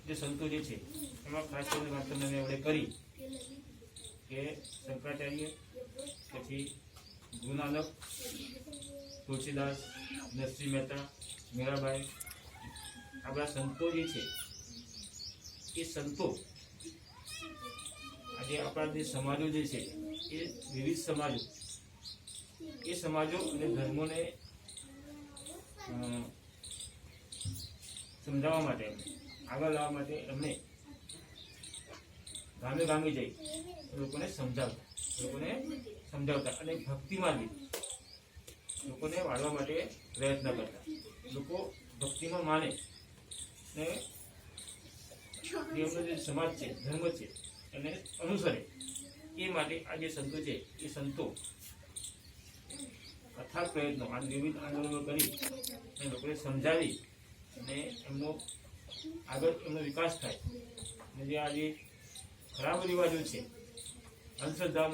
જે સંતો જે છે એમાં ખાસ કરીને વાત તમને એવડે કરી કે શંકરાચાર્ય, પછી ગુરુ નાનક, તુલસીદાસ, નરસિંહ મહેતા, મીરાબાઈ, આ બધા સંતો જે છે એ સંતો આજે આપણા જે સમાજો જે છે એ વિવિધ સમાજો અને ધર્મોને સમજાવવા માટે, આગળ લાવવા માટે એમને ગામે ગામે જઈ લોકોને સમજાવતા અને ભક્તિમાં લોકોને વાળવા માટે પ્રયત્ન કરતા. લોકો ભક્તિમાં માને ને એમનો જે સમાજ છે, ધર્મ છે એને અનુસરે, એ માટે આ જે સંતો છે એ સંતો અથાગ પ્રયત્નો આ વિવિધ આંદોલનો કરી અને લોકોને સમજાવી અને એમનો આગળ એમનો વિકાસ થાય. અને જે આ જે ખરાબ રિવાજો છે, અંધશ્રદ્ધામાં